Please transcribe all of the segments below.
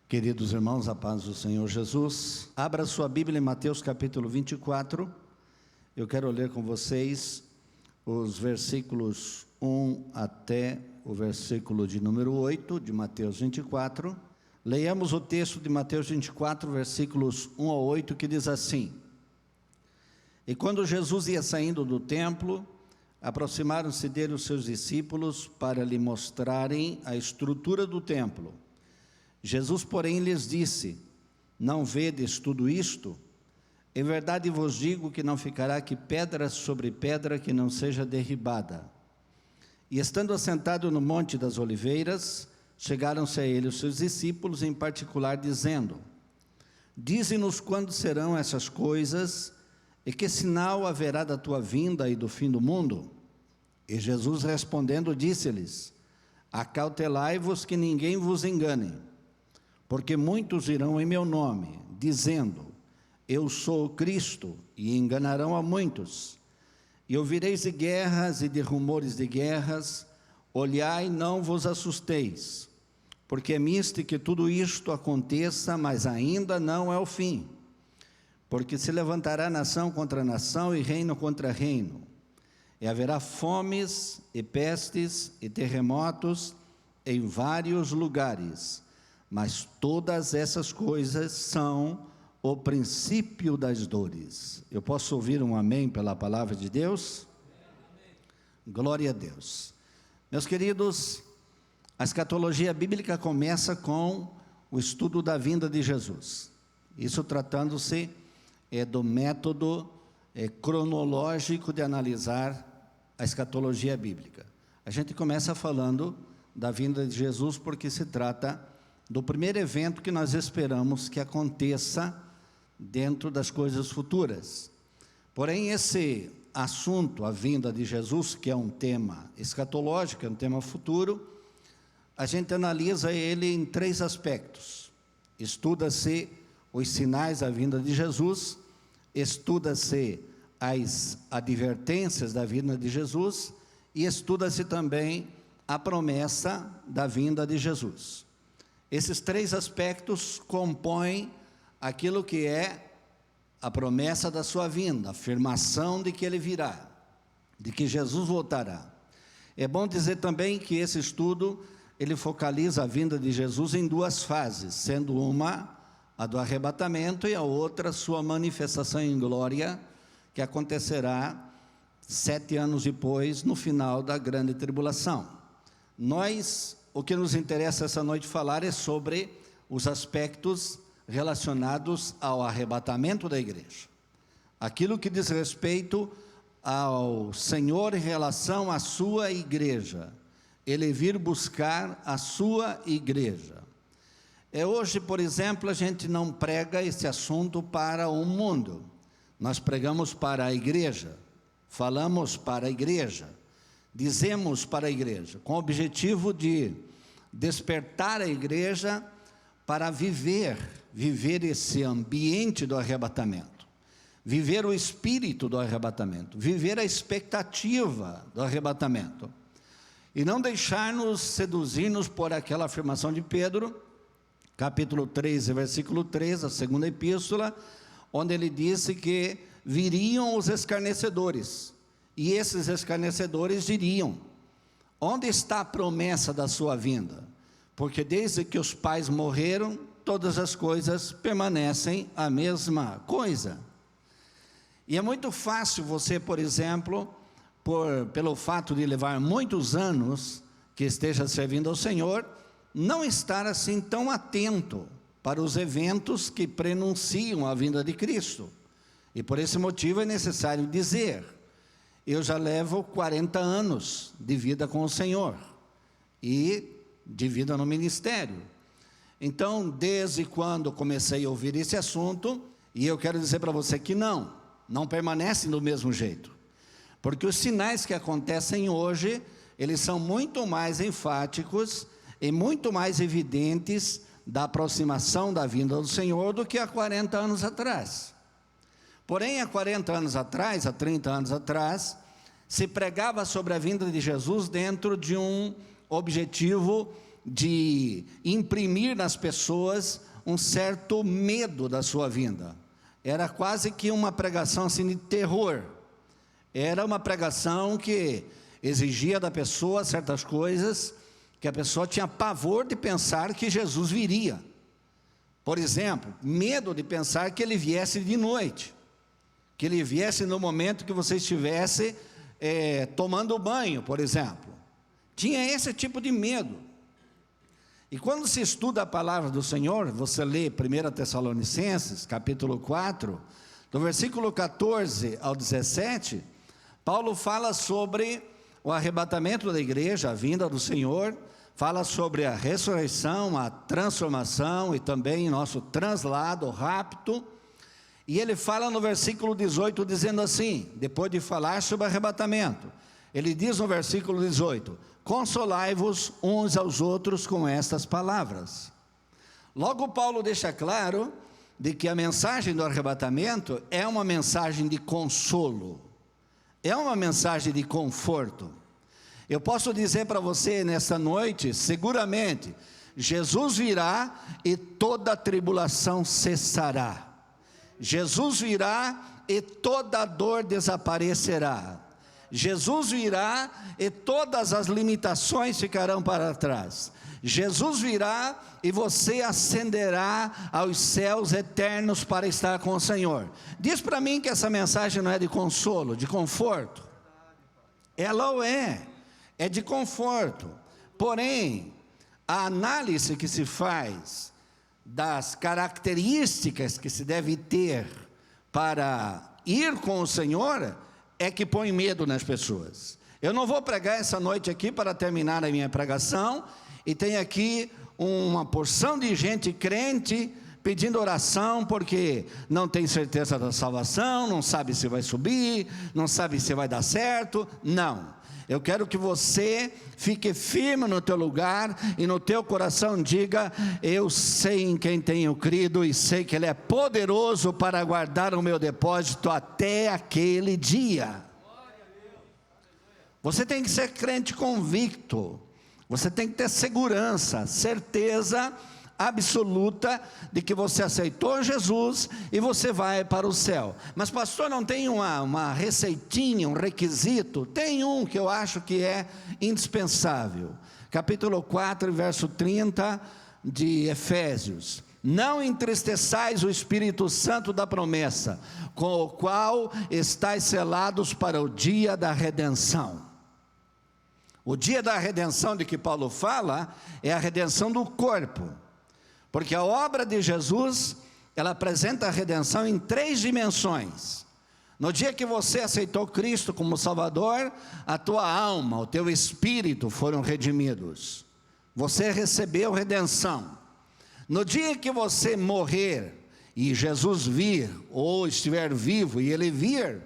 Queridos irmãos, a paz do Senhor Jesus. Abra sua Bíblia em Mateus capítulo 24. Eu quero ler com vocês os versículos 1 até o versículo de número 8 de Mateus 24. Leiamos o texto de Mateus 24, versículos 1 ao 8, que diz assim: E quando Jesus ia saindo do templo, aproximaram-se dele os seus discípulos para lhe mostrarem a estrutura do templo. Jesus, porém, lhes disse: Não vedes tudo isto? Em verdade vos digo que não ficará aqui pedra sobre pedra que não seja derribada. E estando assentado no Monte das Oliveiras, chegaram-se a ele os seus discípulos, em particular, dizendo: Dize-nos quando serão essas coisas, e que sinal haverá da tua vinda e do fim do mundo? E Jesus respondendo disse-lhes: Acautelai-vos que ninguém vos engane, porque muitos irão em meu nome, dizendo: Eu sou o Cristo, e enganarão a muitos. E ouvireis de guerras e de rumores de guerras. Olhai, não vos assusteis, porque é misto que tudo isto aconteça, mas ainda não é o fim. Porque se levantará nação contra nação e reino contra reino. E haverá fomes e pestes e terremotos em vários lugares. Mas todas essas coisas são o princípio das dores. Eu posso ouvir um amém pela palavra de Deus? Amém. Glória a Deus. Meus queridos, a escatologia bíblica começa com o estudo da vinda de Jesus. Isso tratando-se do método cronológico de analisar a escatologia bíblica. A gente começa falando da vinda de Jesus porque se trata do primeiro evento que nós esperamos que aconteça dentro das coisas futuras. Porém, esse assunto, a vinda de Jesus, que é um tema escatológico, é um tema futuro, a gente analisa ele em três aspectos. Estuda-se os sinais da vinda de Jesus, estuda-se as advertências da vinda de Jesus e estuda-se também a promessa da vinda de Jesus. Esses três aspectos compõem aquilo que é a promessa da sua vinda, a afirmação de que ele virá, de que Jesus voltará. É bom dizer também que esse estudo, ele focaliza a vinda de Jesus em duas fases, sendo uma a do arrebatamento e a outra a sua manifestação em glória, que acontecerá 7 anos depois, no final da grande tribulação. O que nos interessa essa noite falar é sobre os aspectos relacionados ao arrebatamento da igreja. Aquilo que diz respeito ao Senhor em relação à sua igreja. Ele vir buscar a sua igreja. Hoje, por exemplo, a gente não prega esse assunto para o mundo. Nós pregamos para a igreja. Falamos para a igreja. Dizemos para a igreja, com o objetivo de despertar a igreja para viver esse ambiente do arrebatamento, viver o espírito do arrebatamento, viver a expectativa do arrebatamento, e não deixar-nos seduzir-nos por aquela afirmação de Pedro, capítulo 3, versículo 3, a segunda epístola, onde ele disse que viriam os escarnecedores, e esses escarnecedores diriam: onde está a promessa da sua vinda? Porque desde que os pais morreram, todas as coisas permanecem a mesma coisa. E é muito fácil você, por exemplo, pelo fato de levar muitos anos que esteja servindo ao Senhor, não estar assim tão atento para os eventos que prenunciam a vinda de Cristo. E por esse motivo é necessário dizer: eu já levo 40 anos de vida com o Senhor e de vida no ministério. Então, desde quando comecei a ouvir esse assunto, e eu quero dizer para você que não permanece do mesmo jeito, porque os sinais que acontecem hoje, eles são muito mais enfáticos e muito mais evidentes da aproximação da vinda do Senhor do que há 40 anos atrás. Porém, há 40 anos atrás, há 30 anos atrás, se pregava sobre a vinda de Jesus dentro de um objetivo de imprimir nas pessoas um certo medo da sua vinda. Era quase que uma pregação assim de terror. Era uma pregação que exigia da pessoa certas coisas, que a pessoa tinha pavor de pensar que Jesus viria. Por exemplo, medo de pensar que ele viesse de noite, que ele viesse no momento que você estivesse tomando banho, por exemplo. Tinha esse tipo de medo. E quando se estuda a palavra do Senhor, você lê 1 Tessalonicenses, capítulo 4, do versículo 14 ao 17, Paulo fala sobre o arrebatamento da igreja, a vinda do Senhor, fala sobre a ressurreição, a transformação e também nosso translado, o rapto. E ele fala no versículo 18, dizendo assim, depois de falar sobre arrebatamento, ele diz no versículo 18, consolai-vos uns aos outros com estas palavras. Logo Paulo deixa claro de que a mensagem do arrebatamento é uma mensagem de consolo, é uma mensagem de conforto. Eu posso dizer para você nessa noite, seguramente, Jesus virá e toda a tribulação cessará. Jesus virá e toda a dor desaparecerá. Jesus virá e todas as limitações ficarão para trás. Jesus virá e você ascenderá aos céus eternos para estar com o Senhor. Diz para mim que essa mensagem não é de consolo, de conforto. Ela o é de conforto. Porém, a análise que se faz das características que se deve ter para ir com o Senhor é que põe medo nas pessoas. Eu não vou pregar essa noite aqui para terminar a minha pregação, e tem aqui uma porção de gente crente pedindo oração porque não tem certeza da salvação, não sabe se vai subir, não sabe se vai dar certo. Não, eu quero que você fique firme no teu lugar e no teu coração diga, eu sei em quem tenho crido e sei que Ele é poderoso para guardar o meu depósito até aquele dia. Você tem que ser crente convicto, você tem que ter segurança, certeza absoluta de que você aceitou Jesus e você vai para o céu. Mas pastor, não tem uma receitinha, um requisito? Tem um que eu acho que é indispensável. Capítulo 4, verso 30 de Efésios. Não entristeçais o Espírito Santo da promessa, com o qual estáis selados para o dia da redenção. O dia da redenção de que Paulo fala é a redenção do corpo. Porque a obra de Jesus, ela apresenta a redenção em 3 dimensões. No dia que você aceitou Cristo como Salvador, a tua alma, o teu espírito foram redimidos. Você recebeu redenção. No dia que você morrer e Jesus vir, ou estiver vivo e Ele vir,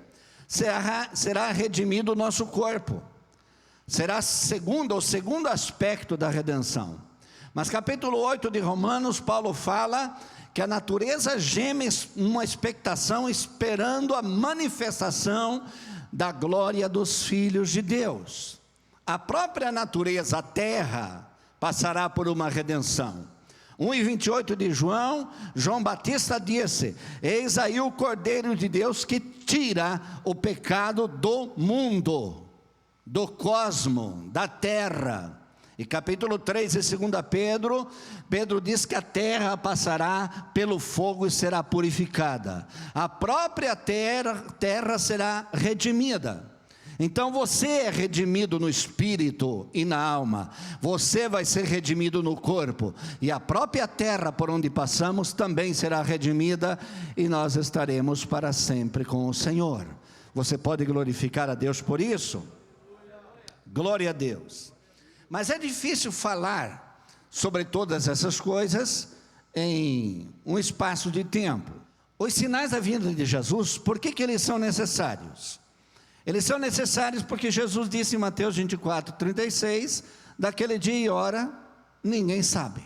será redimido o nosso corpo. Será o segundo aspecto da redenção. Mas capítulo 8 de Romanos, Paulo fala que a natureza geme numa expectação, esperando a manifestação da glória dos filhos de Deus. A própria natureza, a terra, passará por uma redenção. 1:28 de João Batista disse, eis aí o Cordeiro de Deus que tira o pecado do mundo, do cosmo, da terra. E capítulo 3 de 2 Pedro diz que a terra passará pelo fogo e será purificada. A própria terra será redimida. Então você é redimido no espírito e na alma. Você vai ser redimido no corpo. E a própria terra por onde passamos também será redimida. E nós estaremos para sempre com o Senhor. Você pode glorificar a Deus por isso? Glória a Deus. Mas é difícil falar sobre todas essas coisas em um espaço de tempo. Os sinais da vinda de Jesus, por que eles são necessários? Eles são necessários porque Jesus disse em Mateus 24, 36, daquele dia e hora, ninguém sabe.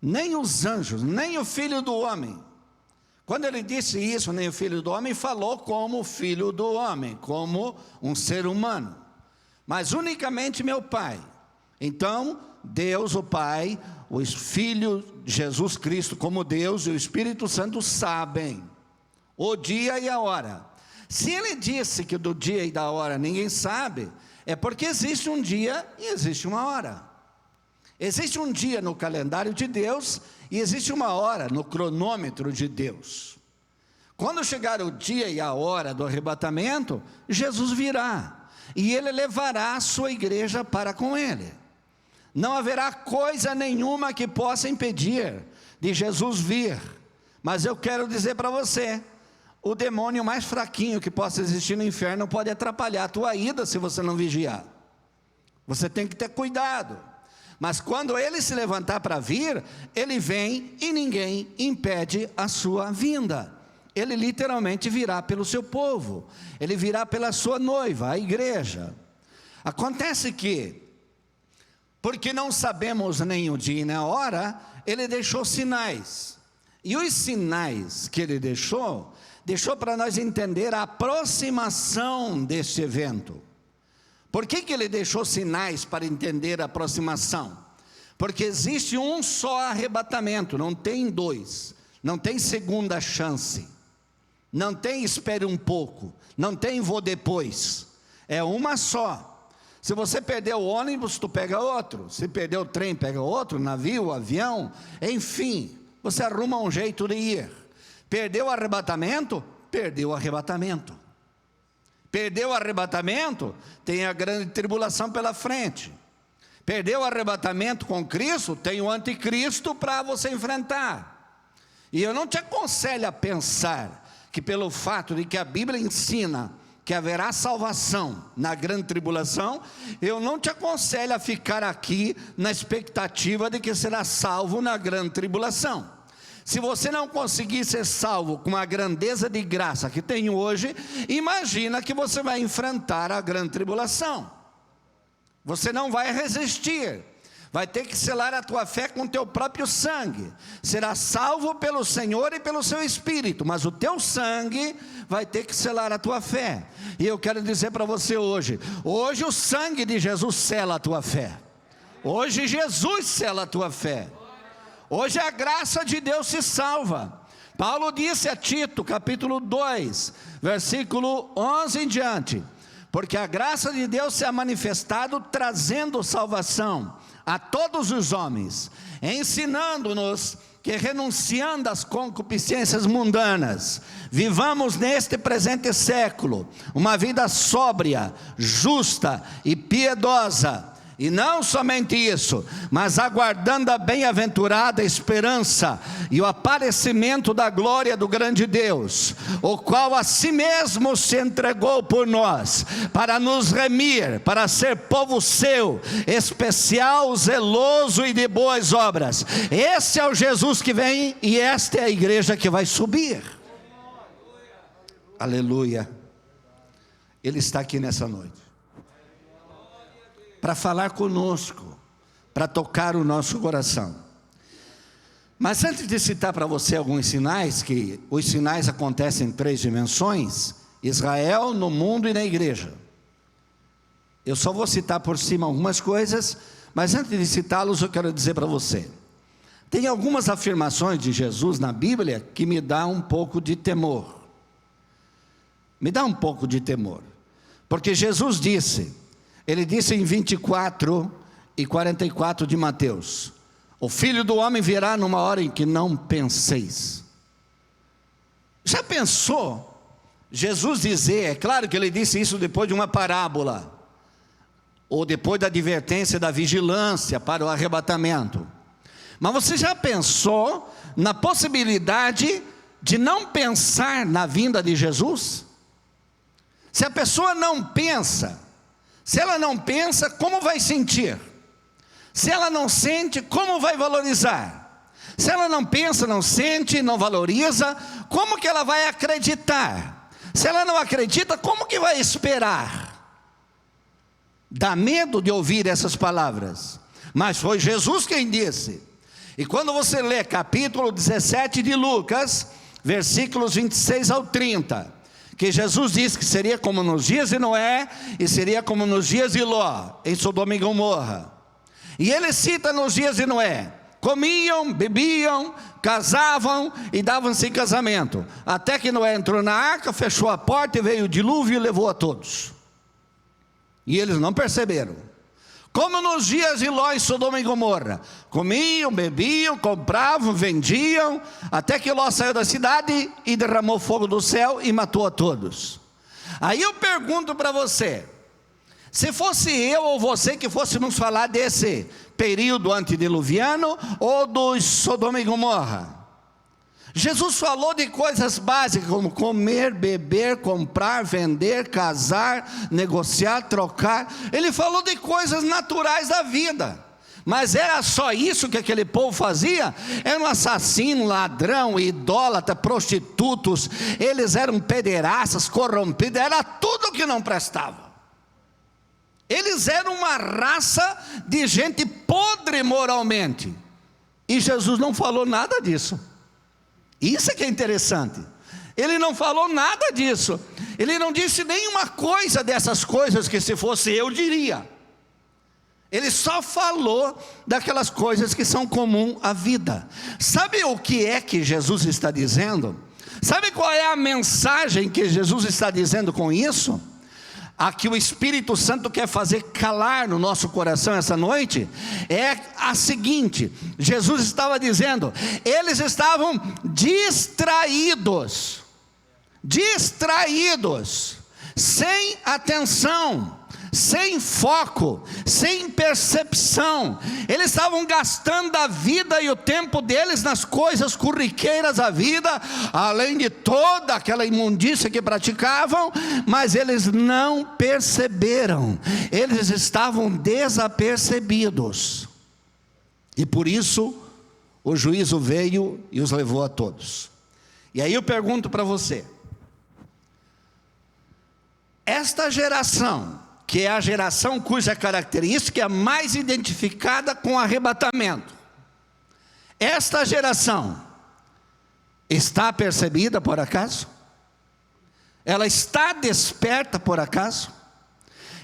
Nem os anjos, nem o Filho do Homem. Quando ele disse isso, nem o Filho do Homem, falou como o Filho do Homem, como um ser humano. Mas unicamente meu Pai Então, Deus, o Pai, o Filho Jesus Cristo como Deus e o Espírito Santo sabem o dia e a hora. Se ele disse que do dia e da hora ninguém sabe, é porque existe um dia e existe uma hora. Existe um dia no calendário de Deus e existe uma hora no cronômetro de Deus. Quando chegar o dia e a hora do arrebatamento, Jesus virá e ele levará a sua igreja para com ele. Não haverá coisa nenhuma que possa impedir de Jesus vir. Mas eu quero dizer para você, o demônio mais fraquinho que possa existir no inferno pode atrapalhar a tua ida se você não vigiar. Você tem que ter cuidado. Mas quando ele se levantar para vir, ele vem e ninguém impede a sua vinda. Ele literalmente virá pelo seu povo. Ele virá pela sua noiva, a igreja. Acontece que, porque não sabemos nem o dia nem a hora, ele deixou sinais. E os sinais que ele deixou para nós entender a aproximação deste evento. Por que ele deixou sinais para entender a aproximação? Porque existe um só arrebatamento, não tem dois, não tem segunda chance, não tem espere um pouco, não tem vou depois, é uma só. Se você perder o ônibus, tu pega outro. Se perder o trem, pega outro, navio, avião, enfim, você arruma um jeito de ir. Perdeu o arrebatamento? Perdeu o arrebatamento. Perdeu o arrebatamento? Tem a grande tribulação pela frente. Perdeu o arrebatamento com Cristo? Tem o anticristo para você enfrentar. E eu não te aconselho a pensar que pelo fato de que a Bíblia ensina que haverá salvação na grande tribulação, eu não te aconselho a ficar aqui na expectativa de que será salvo na grande tribulação. Se você não conseguir ser salvo com a grandeza de graça que tem hoje, imagina que você vai enfrentar a grande tribulação. Você não vai resistir. Vai ter que selar a tua fé com o teu próprio sangue. Será salvo pelo Senhor e pelo seu Espírito, mas o teu sangue vai ter que selar a tua fé. E eu quero dizer para você hoje o sangue de Jesus sela a tua fé. Hoje Jesus sela a tua fé. Hoje a graça de Deus se salva. Paulo disse a Tito, capítulo 2, versículo 11 em diante: porque a graça de Deus se é manifestado trazendo salvação a todos os homens, ensinando-nos que, renunciando às concupiscências mundanas, vivamos neste presente século uma vida sóbria, justa e piedosa. E não somente isso, mas aguardando a bem-aventurada esperança e o aparecimento da glória do grande Deus, o qual a si mesmo se entregou por nós, para nos remir, para ser povo seu, especial, zeloso e de boas obras. Esse é o Jesus que vem e esta é a igreja que vai subir. Aleluia. Ele está aqui nessa noite para falar conosco, para tocar o nosso coração. Mas antes de citar para você alguns sinais, que os sinais acontecem em 3 dimensões: Israel, no mundo e na igreja. Eu só vou citar por cima algumas coisas, mas antes de citá-los eu quero dizer para você, tem algumas afirmações de Jesus na Bíblia que me dá um pouco de temor. Me dá um pouco de temor, porque Jesus disse, ele disse em 24 e 44 de Mateus: o Filho do Homem virá numa hora em que não penseis. Já pensou Jesus dizer, é claro que ele disse isso depois de uma parábola, ou depois da advertência da vigilância para o arrebatamento, mas você já pensou na possibilidade de não pensar na vinda de Jesus? Se a pessoa não pensa, se ela não pensa, como vai sentir? Se ela não sente, como vai valorizar? Se ela não pensa, não sente, não valoriza, como que ela vai acreditar? Se ela não acredita, como que vai esperar? Dá medo de ouvir essas palavras, mas foi Jesus quem disse. E quando você lê capítulo 17 de Lucas, versículos 26 ao 30, que Jesus disse que seria como nos dias de Noé e seria como nos dias de Ló, em Sodoma e Gomorra. E ele cita nos dias de Noé: comiam, bebiam, casavam e davam-se em casamento, até que Noé entrou na arca, fechou a porta e veio o dilúvio e levou a todos. E eles não perceberam. Como nos dias de Ló em Sodoma e Gomorra: comiam, bebiam, compravam, vendiam, até que Ló saiu da cidade e derramou fogo do céu e matou a todos. Aí eu pergunto para você: se fosse eu ou você que fôssemos falar desse período antediluviano ou dos Sodoma e Gomorra, Jesus falou de coisas básicas como comer, beber, comprar, vender, casar, negociar, trocar. Ele falou de coisas naturais da vida. Mas era só isso que aquele povo fazia? Era um assassino, ladrão, idólatra, prostitutos. Eles eram pederastas, corrompidos. Era tudo que não prestava. Eles eram uma raça de gente podre moralmente. E Jesus não falou nada disso. Isso é que é interessante. Ele não falou nada disso. Ele não disse nenhuma coisa dessas coisas que, se fosse eu, diria. Ele só falou daquelas coisas que são comuns à vida. Sabe o que é que Jesus está dizendo? Sabe qual é a mensagem que Jesus está dizendo com isso? A que o Espírito Santo quer fazer calar no nosso coração essa noite é a seguinte: Jesus estava dizendo, eles estavam distraídos, sem atenção, sem foco, sem percepção. Eles estavam gastando a vida e o tempo deles nas coisas corriqueiras da vida, além de toda aquela imundícia que praticavam, mas eles não perceberam, eles estavam desapercebidos, e por isso o juízo veio e os levou a todos. E aí eu pergunto para você: esta geração, que é a geração cuja característica é mais identificada com arrebatamento, esta geração está percebida por acaso? Ela está desperta por acaso?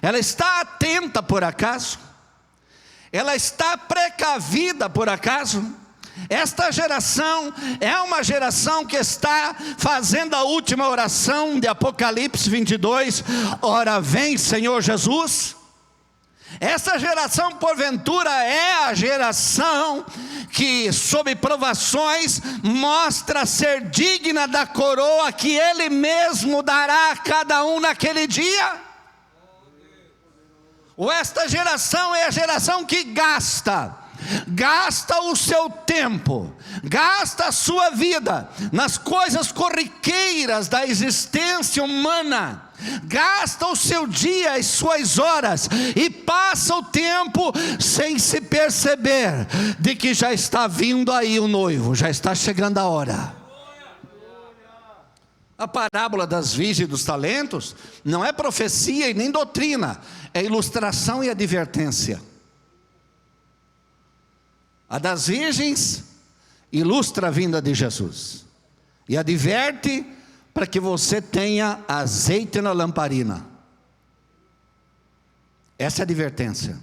Ela está atenta por acaso? Ela está precavida por acaso? Esta geração é uma geração que está fazendo a última oração de Apocalipse 22, ora vem Senhor Jesus. Esta geração porventura é a geração que sob provações mostra ser digna da coroa que Ele mesmo dará a cada um naquele dia? Ou esta geração é a geração que gasta o seu tempo, gasta a sua vida nas coisas corriqueiras da existência humana, gasta o seu dia, as suas horas, e passa o tempo sem se perceber de que já está vindo aí o noivo, já está chegando a hora. A parábola das virgens e dos talentos não é profecia e nem doutrina, é ilustração e advertência. A das virgens ilustra a vinda de Jesus e adverte para que você tenha azeite na lamparina. Essa é a advertência.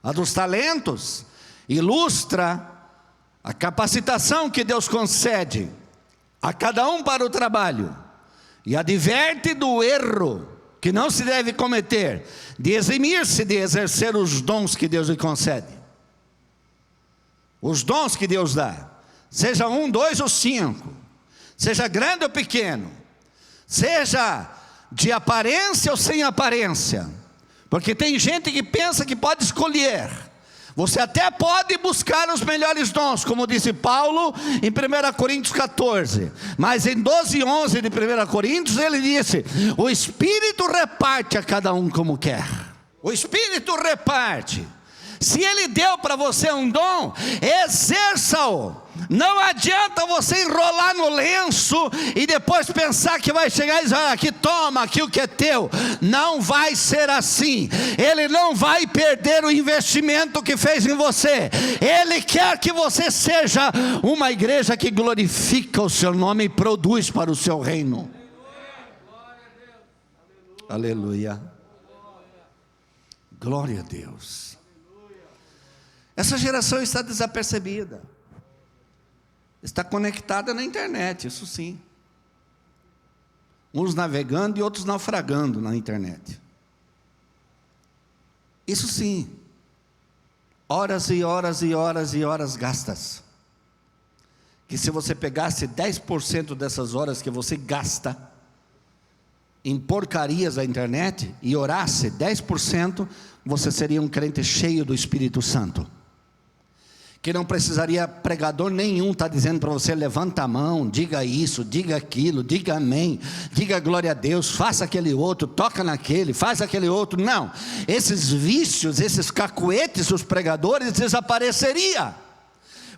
A dos talentos ilustra a capacitação que Deus concede a cada um para o trabalho, e adverte do erro que não se deve cometer, de eximir-se de exercer os dons que Deus lhe concede. Os dons que Deus dá, seja 1, 2 ou 5, seja grande ou pequeno, seja de aparência ou sem aparência, porque tem gente que pensa que pode escolher. Você até pode buscar os melhores dons, como disse Paulo em 1 Coríntios 14, mas em 12:11 de 1 Coríntios ele disse: o Espírito reparte a cada um como quer. O Espírito reparte. Se Ele deu para você um dom, exerça-o. Não adianta você enrolar no lenço e depois pensar que vai chegar e dizer: aqui toma, aqui o que é teu. Não vai ser assim. Ele não vai perder o investimento que fez em você. Ele quer que você seja uma igreja que glorifica o seu nome e produz para o seu reino. Aleluia. Glória a Deus. Essa geração está desapercebida. Está conectada na internet, isso sim. Uns navegando e outros naufragando na internet. Isso sim. Horas e horas e horas e horas gastas. Que se você pegasse 10% dessas horas que você gasta em porcarias da internet e orasse 10%, você seria um crente cheio do Espírito Santo. Que não precisaria pregador nenhum estar dizendo para você: levanta a mão, diga isso, diga aquilo, diga amém, diga glória a Deus, faça aquele outro, toca naquele, faz aquele outro. Não, esses vícios, esses cacuetes dos pregadores desapareceria,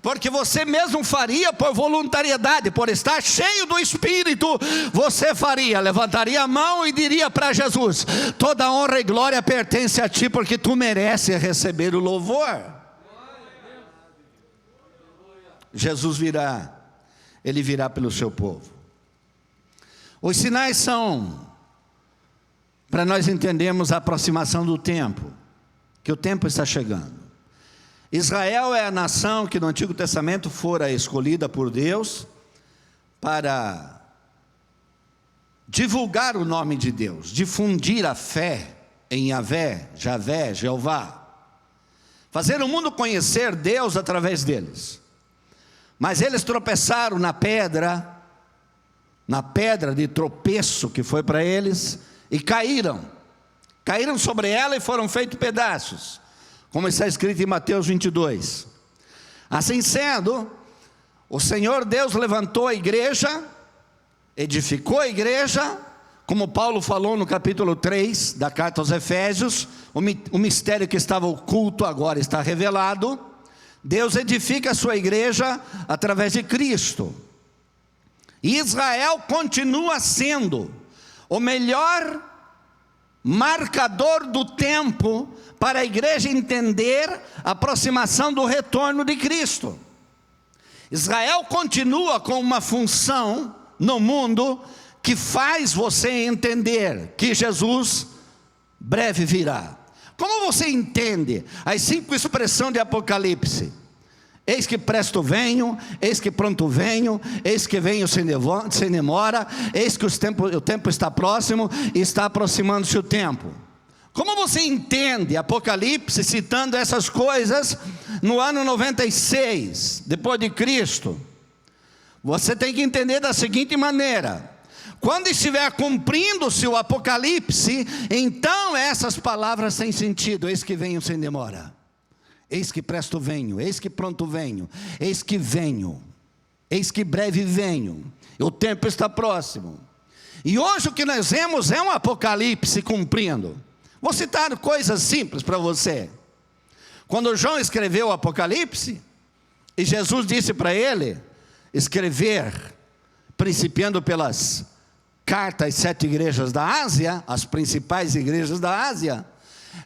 porque você mesmo faria por voluntariedade, por estar cheio do Espírito. Você faria, levantaria a mão e diria para Jesus: toda honra e glória pertence a ti, porque tu mereces receber o louvor. Jesus virá, Ele virá pelo seu povo. Os sinais são para nós entendermos a aproximação do tempo, que o tempo está chegando. Israel é a nação que no Antigo Testamento fora escolhida por Deus para divulgar o nome de Deus, difundir a fé em Yahvé, Javé, Jeová, fazer o mundo conhecer Deus através deles. Mas eles tropeçaram na pedra de tropeço que foi para eles, e caíram sobre ela e foram feitos pedaços, como está escrito em Mateus 22. Assim sendo, o Senhor Deus levantou a igreja, edificou a igreja, como Paulo falou no capítulo 3 da carta aos Efésios, o mistério que estava oculto agora está revelado. Deus edifica a sua igreja através de Cristo. E Israel continua sendo o melhor marcador do tempo para a igreja entender a aproximação do retorno de Cristo. Israel continua com uma função no mundo que faz você entender que Jesus breve virá. Como você entende as 5 expressões de Apocalipse? Eis que presto venho, eis que pronto venho, eis que venho sem demora, eis que o tempo está próximo e está aproximando-se o tempo. Como você entende Apocalipse citando essas coisas no ano 96, depois de Cristo? Você tem que entender da seguinte maneira: quando estiver cumprindo-se o Apocalipse, então essas palavras têm sentido. Eis que venho sem demora, eis que presto venho, eis que pronto venho, eis que venho, eis que breve venho, o tempo está próximo. E hoje o que nós vemos é um Apocalipse cumprindo. Vou citar coisas simples para você. Quando João escreveu o Apocalipse, e Jesus disse para ele escrever, principiando pelas carta às 7 igrejas da Ásia, as principais igrejas da Ásia,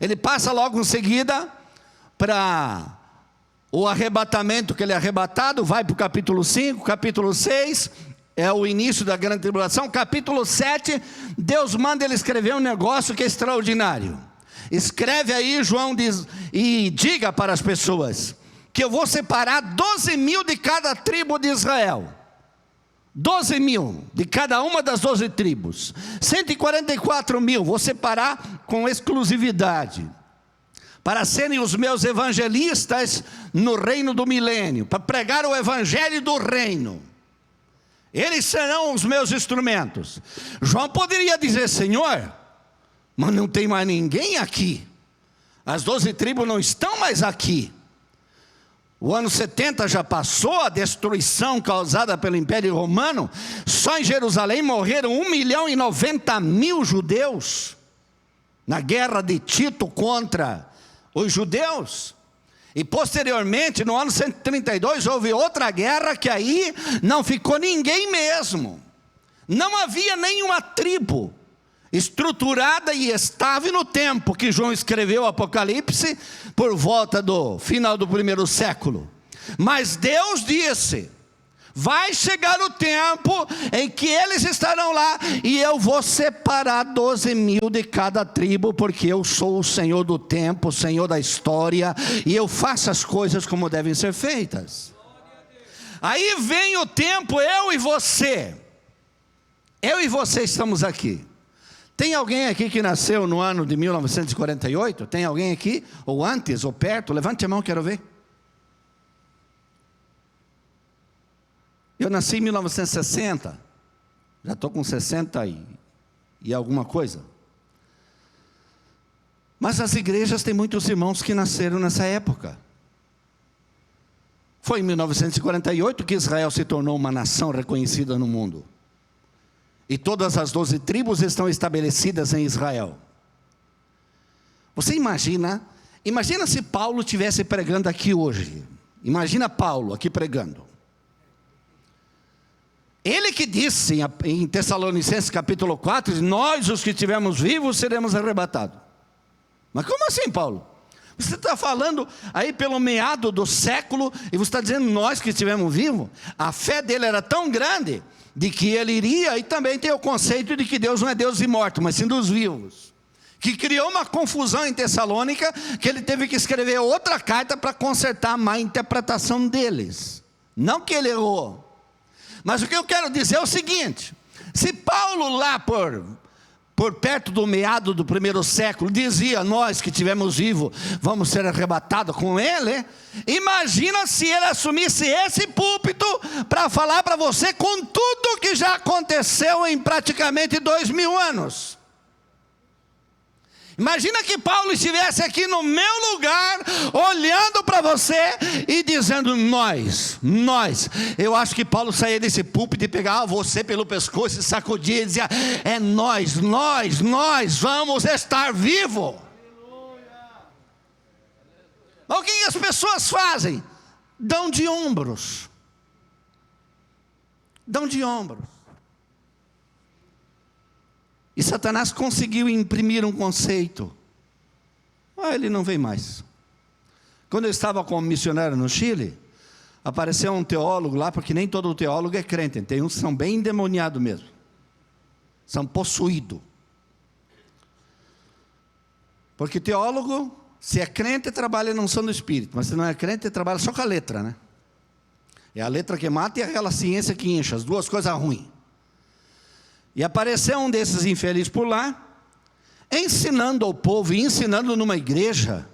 ele passa logo em seguida para o arrebatamento, que ele é arrebatado, vai para o capítulo 5, capítulo 6, é o início da grande tribulação. Capítulo 7, Deus manda ele escrever um negócio que é extraordinário. Escreve aí, João diz, e diga para as pessoas, que eu vou separar 12.000 de cada tribo de Israel. 12.000 de cada uma das 12 tribos, 144.000 vou separar com exclusividade, para serem os meus evangelistas no reino do milênio, para pregar o evangelho do reino. Eles serão os meus instrumentos. João poderia dizer: Senhor, mas não tem mais ninguém aqui, as 12 tribos não estão mais aqui. O ano 70 já passou, a destruição causada pelo Império Romano. Só em Jerusalém morreram 1.090.000 judeus, na guerra de Tito contra os judeus. E posteriormente, no ano 132, houve outra guerra, que aí não ficou ninguém mesmo. Não havia nenhuma tribo estruturada e estável no tempo que João escreveu o Apocalipse, por volta do final do 1º século. Mas Deus disse: Vai chegar o tempo em que eles estarão lá, e eu vou separar 12.000 de cada tribo, porque eu sou o Senhor do tempo, o Senhor da história, e eu faço as coisas como devem ser feitas. Aí vem o tempo, eu e você estamos aqui. Tem alguém aqui que nasceu no ano de 1948? Tem alguém aqui? Ou antes, ou perto? Levante a mão, quero ver. Eu nasci em 1960. Já estou com 60 e alguma coisa. Mas as igrejas têm muitos irmãos que nasceram nessa época. Foi em 1948 que Israel se tornou uma nação reconhecida no mundo. E todas as 12 tribos estão estabelecidas em Israel. Você imagina se Paulo estivesse pregando aqui hoje. Imagina Paulo aqui pregando. Ele que disse em Tessalonicenses capítulo 4, nós os que estivermos vivos seremos arrebatados. Mas como assim, Paulo? Você está falando aí pelo meado do século, e você está dizendo nós que estivemos vivos? A fé dele era tão grande, de que ele iria, e também tem o conceito de que Deus não é Deus de mortos, mas sim dos vivos, que criou uma confusão em Tessalônica, que ele teve que escrever outra carta para consertar a má interpretação deles. Não que ele errou, mas o que eu quero dizer é o seguinte: se Paulo lá por perto do meado do primeiro século dizia, nós que estivemos vivos vamos ser arrebatados com ele, imagina se ele assumisse esse púlpito para falar para você com tudo que já aconteceu em praticamente 2000 anos. Imagina que Paulo estivesse aqui no meu lugar, olhando para você e dizendo nós. Eu acho que Paulo saía desse púlpito e pegava você pelo pescoço e sacudia e dizia, é nós vamos estar vivos. Mas o que as pessoas fazem? Dão de ombros. E Satanás conseguiu imprimir um conceito. Ele não vem mais. Quando eu estava como missionário no Chile, apareceu um teólogo lá, porque nem todo teólogo é crente. Tem uns que são bem endemoniados mesmo. São possuídos. Porque teólogo, se é crente, trabalha na unção do Espírito. Mas se não é crente, trabalha só com a letra, né? É a letra que mata e aquela ciência que incha. As duas coisas ruins. E apareceu um desses infelizes por lá, ensinando ao povo, e ensinando numa igreja,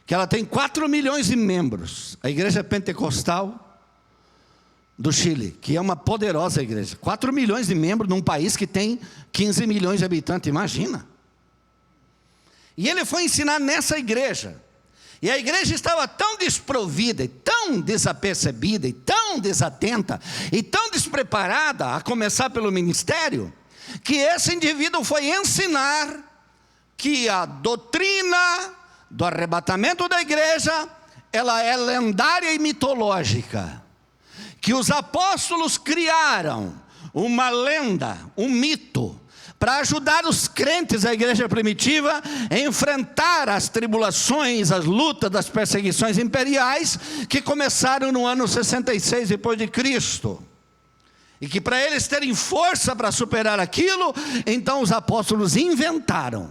que ela tem 4 milhões de membros, a igreja pentecostal do Chile, que é uma poderosa igreja, 4 milhões de membros num país que tem 15 milhões de habitantes, imagina. E ele foi ensinar nessa igreja, e a igreja estava tão desprovida, e tão desapercebida, e tão desatenta, e tão despreparada, a começar pelo ministério, que esse indivíduo foi ensinar que a doutrina do arrebatamento da igreja, ela é lendária e mitológica, que os apóstolos criaram uma lenda, um mito, para ajudar os crentes da igreja primitiva a enfrentar as tribulações, as lutas das perseguições imperiais, que começaram no ano 66 depois de Cristo. E que para eles terem força para superar aquilo, então os apóstolos inventaram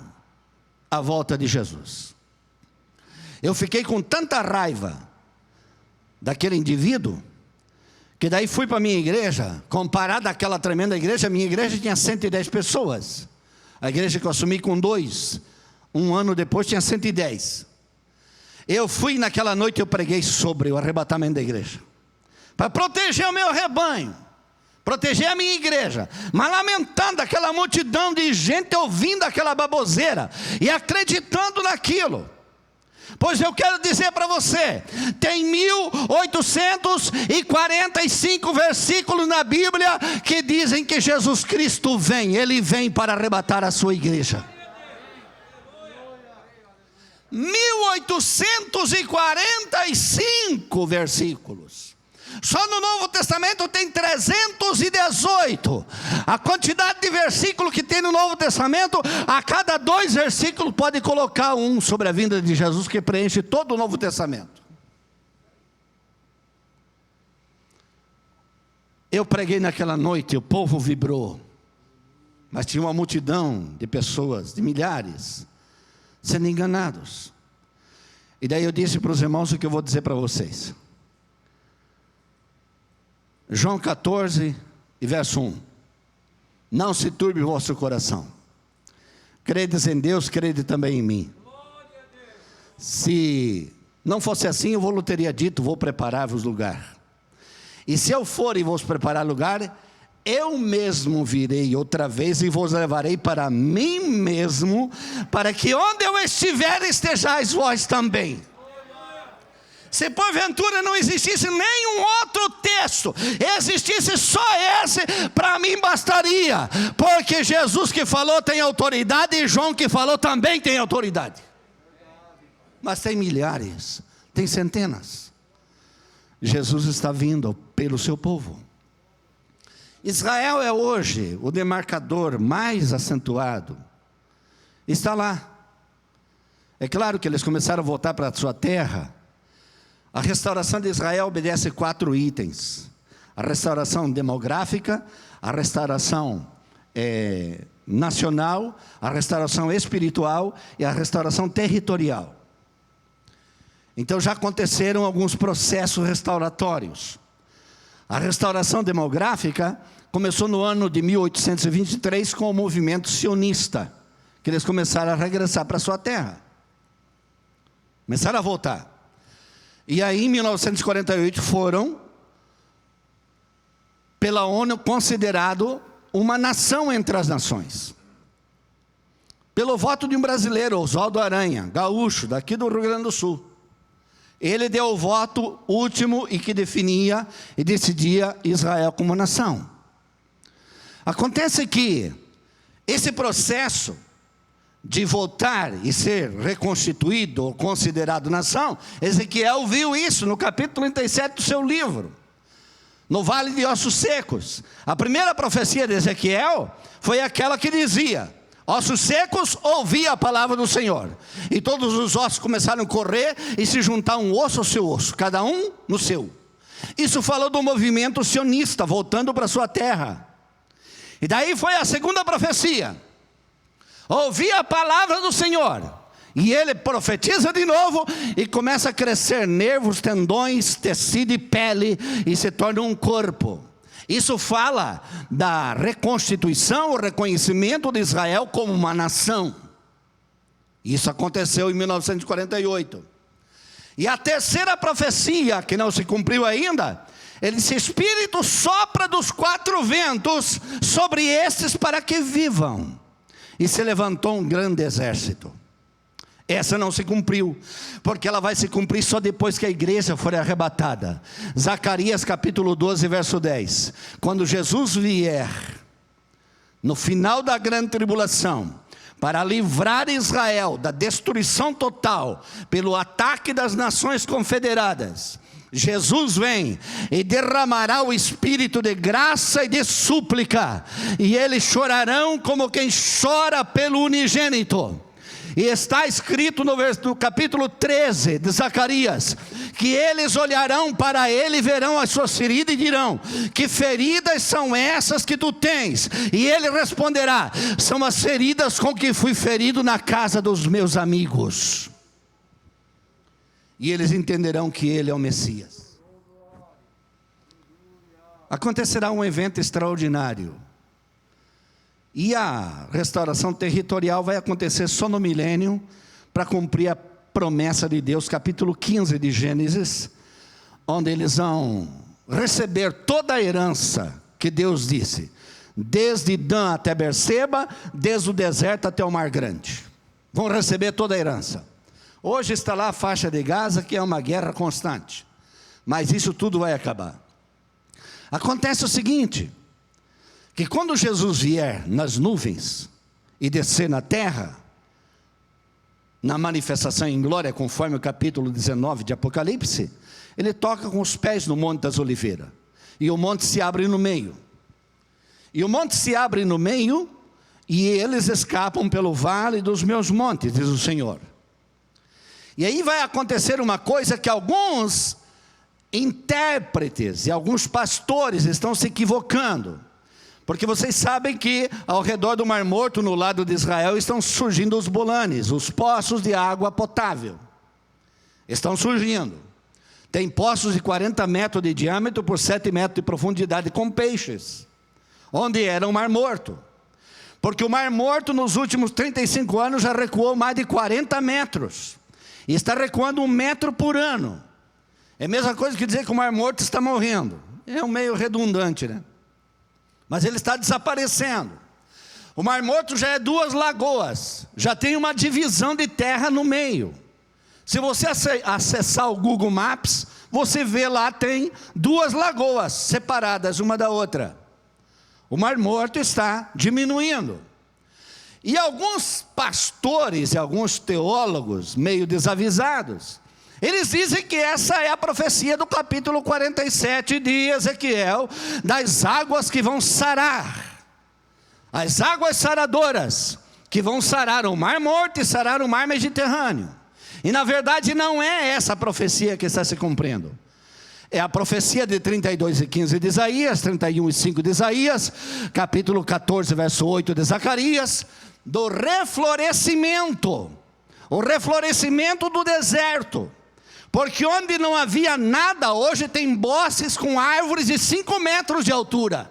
a volta de Jesus. Eu fiquei com tanta raiva daquele indivíduo, que daí fui para a minha igreja, comparado àquela tremenda igreja, a minha igreja tinha 110 pessoas. A igreja que eu assumi com 2, um ano depois tinha 110. Eu fui naquela noite, eu preguei sobre o arrebatamento da igreja, para proteger o meu rebanho, proteger a minha igreja, mas lamentando aquela multidão de gente ouvindo aquela baboseira e acreditando naquilo. Pois eu quero dizer para você, tem 1845 versículos na Bíblia que dizem que Jesus Cristo vem, Ele vem para arrebatar a sua igreja. 1845 versículos. Só no Novo Testamento tem 318. A quantidade de versículo que tem no Novo Testamento, a cada 2 versículos pode colocar um sobre a vinda de Jesus, que preenche todo o Novo Testamento. Eu preguei naquela noite, o povo vibrou, mas tinha uma multidão de pessoas, de milhares, sendo enganados. E daí eu disse para os irmãos o que eu vou dizer para vocês. João 14 e verso 1. Não se turbe o vosso coração. Credes em Deus, crede também em mim. Se não fosse assim, eu vos teria dito, vou preparar-vos lugar. E se eu for e vos preparar lugar, eu mesmo virei outra vez e vos levarei para mim mesmo, para que onde eu estiver, estejais vós também. Se porventura não existisse nenhum outro texto, existisse só esse, para mim bastaria. Porque Jesus que falou tem autoridade e João que falou também tem autoridade. Mas tem milhares, tem centenas. Jesus está vindo pelo seu povo. Israel é hoje o demarcador mais acentuado. Está lá. É claro que eles começaram a voltar para a sua terra. A restauração de Israel obedece 4 itens: a restauração demográfica, a restauração nacional, a restauração espiritual e a restauração territorial. Então já aconteceram alguns processos restauratórios. A restauração demográfica começou no ano de 1823 com o movimento sionista, que eles começaram a regressar para a sua terra, começaram a voltar. E aí em 1948 foram, pela ONU, considerado uma nação entre as nações. Pelo voto de um brasileiro, Oswaldo Aranha, gaúcho, daqui do Rio Grande do Sul. Ele deu o voto último e que definia e decidia Israel como nação. Acontece que esse processo de voltar e ser reconstituído ou considerado nação, Ezequiel viu isso no capítulo 37 do seu livro, no Vale de Ossos Secos. A primeira profecia de Ezequiel foi aquela que dizia: ossos secos, ouvi a palavra do Senhor. E todos os ossos começaram a correr e se juntar um osso ao seu osso, cada um no seu. Isso falou do movimento sionista, voltando para sua terra. E daí foi a segunda profecia: ouvi a palavra do Senhor. E ele profetiza de novo e começa a crescer nervos, tendões, tecido e pele, e se torna um corpo. Isso fala da reconstituição, o reconhecimento de Israel como uma nação. Isso aconteceu em 1948. E a terceira profecia, que não se cumpriu ainda, ele disse: Espírito sopra dos 4 ventos sobre estes para que vivam. E se levantou um grande exército. Essa não se cumpriu, porque ela vai se cumprir só depois que a igreja for arrebatada. Zacarias capítulo 12, verso 10. Quando Jesus vier, no final da grande tribulação, para livrar Israel da destruição total, pelo ataque das nações confederadas, Jesus vem e derramará o espírito de graça e de súplica, e eles chorarão como quem chora pelo unigênito. E está escrito no capítulo 13 de Zacarias, que eles olharão para ele e verão as suas feridas e dirão: que feridas são essas que tu tens? E ele responderá: são as feridas com que fui ferido na casa dos meus amigos. E eles entenderão que ele é o Messias. Acontecerá um evento extraordinário. E a restauração territorial vai acontecer só no milênio, para cumprir a promessa de Deus, capítulo 15 de Gênesis, onde eles vão receber toda a herança que Deus disse, desde Dan até Berseba, desde o deserto até o Mar Grande. Vão receber toda a herança. Hoje está lá a faixa de Gaza, que é uma guerra constante, mas isso tudo vai acabar. Acontece o seguinte: que quando Jesus vier nas nuvens e descer na terra, na manifestação em glória, conforme o capítulo 19 de Apocalipse, ele toca com os pés no Monte das Oliveiras, e o monte se abre no meio. E o monte se abre no meio, e eles escapam pelo vale dos meus montes, diz o Senhor. E aí vai acontecer uma coisa que alguns intérpretes e alguns pastores estão se equivocando, porque vocês sabem que ao redor do Mar Morto, no lado de Israel, estão surgindo os bolanes, os poços de água potável. Estão surgindo. Tem poços de 40 metros de diâmetro por 7 metros de profundidade com peixes, onde era o Mar Morto. Porque o Mar Morto nos últimos 35 anos já recuou mais de 40 metros. E está recuando 1 metro por ano. É a mesma coisa que dizer que o Mar Morto está morrendo. É um meio redundante, né? Mas ele está desaparecendo. O Mar Morto já é 2 lagoas. Já tem uma divisão de terra no meio. Se você acessar o Google Maps, você vê lá tem 2 lagoas separadas uma da outra. O Mar Morto está diminuindo. E alguns pastores e alguns teólogos meio desavisados, eles dizem que essa é a profecia do capítulo 47 de Ezequiel, das águas que vão sarar. As águas saradoras, que vão sarar o Mar Morto e sarar o Mar Mediterrâneo. E na verdade não é essa a profecia que está se cumprindo. É a profecia de 32:15 de Isaías, 31:5 de Isaías, capítulo 14, verso 8 de Zacarias, do reflorescimento. O reflorescimento do deserto. Porque onde não havia nada, hoje tem bosques com árvores de 5 metros de altura.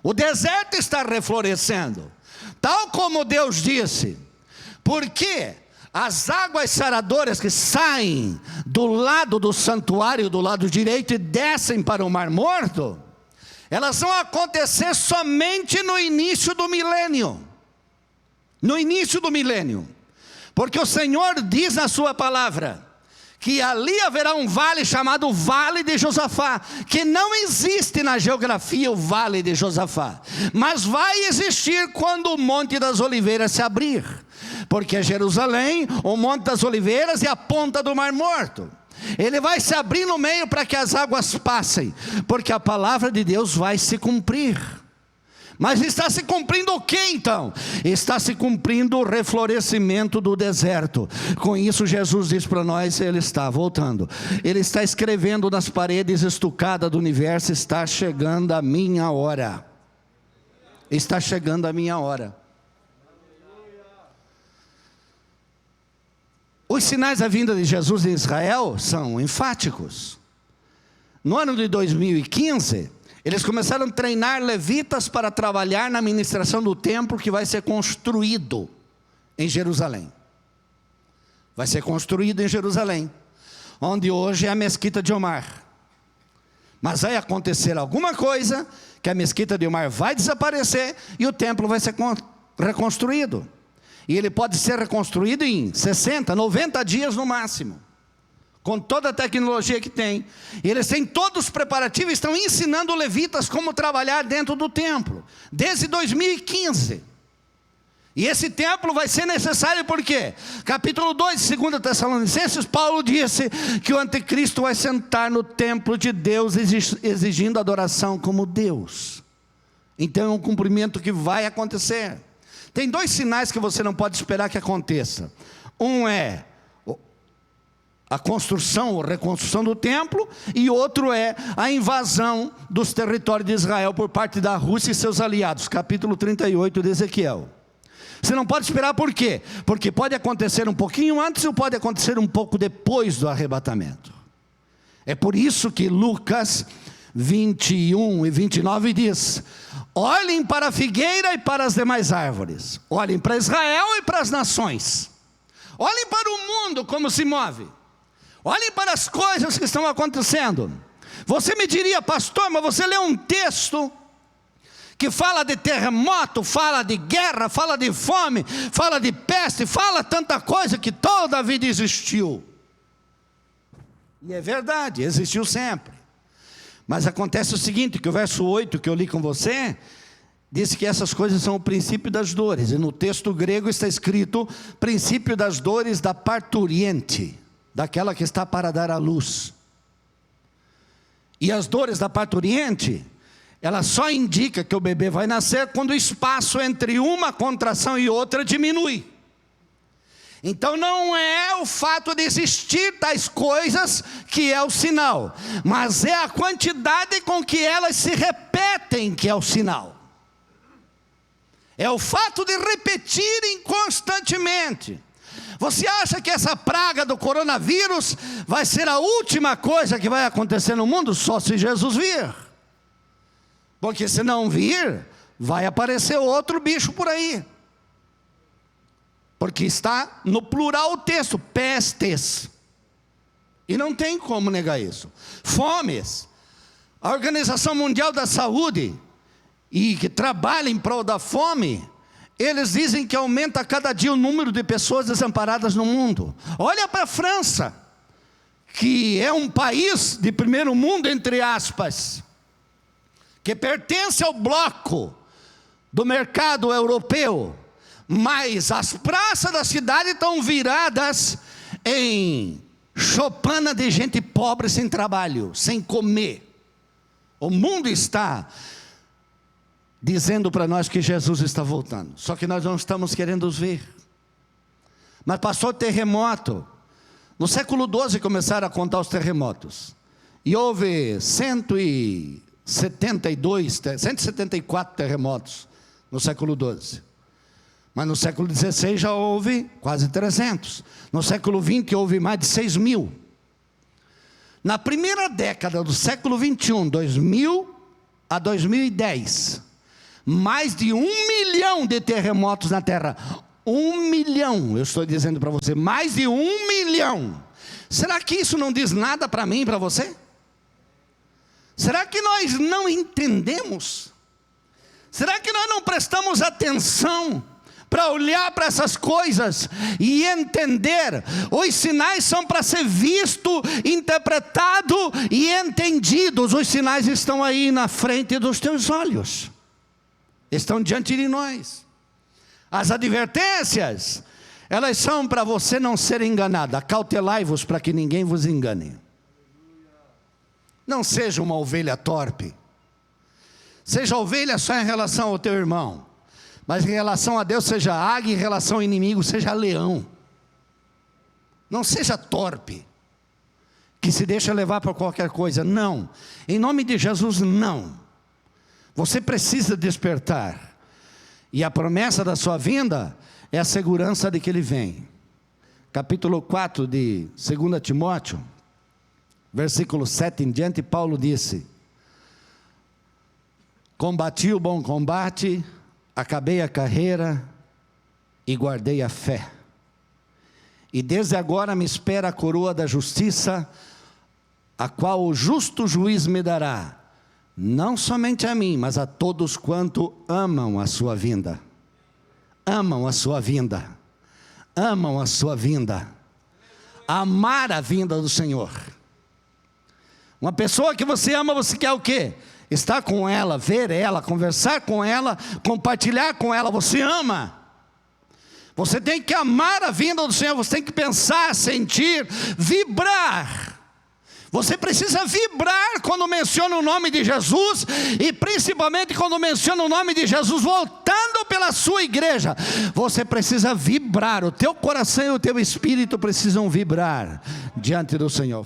O deserto está reflorescendo. Tal como Deus disse. Porque as águas saradoras que saem do lado do santuário, do lado direito, e descem para o Mar Morto, elas vão acontecer somente no início do milênio. No início do milênio. Porque o Senhor diz na sua palavra que ali haverá um vale chamado Vale de Josafá, que não existe na geografia o Vale de Josafá, mas vai existir quando o Monte das Oliveiras se abrir, porque é Jerusalém, o Monte das Oliveiras e a ponta do Mar Morto. Ele vai se abrir no meio para que as águas passem, porque a palavra de Deus vai se cumprir. Mas está se cumprindo o que então? Está se cumprindo o reflorescimento do deserto. Com isso Jesus diz para nós, Ele está voltando. Ele está escrevendo nas paredes estucadas do universo, está chegando a minha hora. Está chegando a minha hora. Os sinais da vinda de Jesus em Israel são enfáticos. No ano de 2015... eles começaram a treinar levitas para trabalhar na administração do templo que vai ser construído em Jerusalém. Vai ser construído em Jerusalém, onde hoje é a Mesquita de Omar. Mas vai acontecer alguma coisa, que a Mesquita de Omar vai desaparecer e o templo vai ser reconstruído. E ele pode ser reconstruído em 60, 90 dias no máximo. Com toda a tecnologia que tem. E eles têm todos os preparativos, estão ensinando levitas como trabalhar dentro do templo. Desde 2015. E esse templo vai ser necessário por quê? Capítulo 2 de 2 Tessalonicenses, Paulo disse que o anticristo vai sentar no templo de Deus, exigindo adoração como Deus. Então é um cumprimento que vai acontecer. Tem 2 sinais que você não pode esperar que aconteça. Um é a construção ou reconstrução do templo, e outro é a invasão dos territórios de Israel por parte da Rússia e seus aliados, capítulo 38 de Ezequiel. Você não pode esperar por quê? Porque pode acontecer um pouquinho antes ou pode acontecer um pouco depois do arrebatamento. É por isso que Lucas 21 e 29 diz: olhem para a figueira e para as demais árvores, olhem para Israel e para as nações, olhem para o mundo como se move. Olhem para as coisas que estão acontecendo. Você me diria, pastor, mas você lê um texto que fala de terremoto, fala de guerra, fala de fome, fala de peste, fala tanta coisa que toda a vida existiu. E é verdade, existiu sempre. Mas acontece o seguinte, que o verso 8 que eu li com você, diz que essas coisas são o princípio das dores. E no texto grego está escrito, princípio das dores da parturiente, daquela que está para dar à luz. E as dores da parturiente, ela só indica que o bebê vai nascer quando o espaço entre uma contração e outra diminui. Então não é o fato de existir tais coisas que é o sinal, mas é a quantidade com que elas se repetem que é o sinal. É o fato de repetirem constantemente. Você acha que essa praga do coronavírus vai ser a última coisa que vai acontecer no mundo? Só se Jesus vir. Porque se não vir, vai aparecer outro bicho por aí. Porque está no plural o texto, pestes. E não tem como negar isso. Fomes. A Organização Mundial da Saúde, e que trabalha em prol da fome, eles dizem que aumenta a cada dia o número de pessoas desamparadas no mundo. Olha para a França, que é um país de primeiro mundo, entre aspas, que pertence ao bloco do mercado europeu, mas as praças da cidade estão viradas em choupana de gente pobre sem trabalho, sem comer. O mundo está dizendo para nós que Jesus está voltando, só que nós não estamos querendo ver. Mas passou terremoto. No século XII começaram a contar os terremotos, e houve 174 terremotos no século XII. Mas no século XVI já houve quase 300. No século XX houve mais de 6.000. Na primeira década do século XXI, 2000 a 2010, mais de 1 milhão de terremotos na Terra. 1 milhão, eu estou dizendo para você, mais de 1 milhão. Será que isso não diz nada para mim e para você? Será que nós não entendemos? Será que nós não prestamos atenção para olhar para essas coisas e entender? Os sinais são para ser visto, interpretado e entendidos. Os sinais estão aí na frente dos teus olhos, estão diante de nós. As advertências, elas são para você não ser enganado. Acautelai-vos para que ninguém vos engane. Não seja uma ovelha torpe. Seja ovelha só em relação ao teu irmão, mas em relação a Deus seja águia, em relação ao inimigo seja leão. Não seja torpe, que se deixa levar por qualquer coisa. Não, em nome de Jesus, não. Você precisa despertar, e a promessa da sua vinda é a segurança de que Ele vem. Capítulo 4 de 2 Timóteo, versículo 7 em diante, Paulo disse: combati o bom combate, acabei a carreira e guardei a fé. E desde agora me espera a coroa da justiça, a qual o justo juiz me dará, não somente a mim, mas a todos quanto amam a sua vinda. Amam a sua vinda. Amam a sua vinda. Amar a vinda do Senhor. Uma pessoa que você ama, você quer o quê? Estar com ela, ver ela, conversar com ela, compartilhar com ela. Você ama. Você tem que amar a vinda do Senhor. Você tem que pensar, sentir, vibrar. Você precisa vibrar quando menciona o nome de Jesus, e principalmente quando menciona o nome de Jesus voltando pela sua igreja. Você precisa vibrar. O teu coração e o teu espírito precisam vibrar diante do Senhor.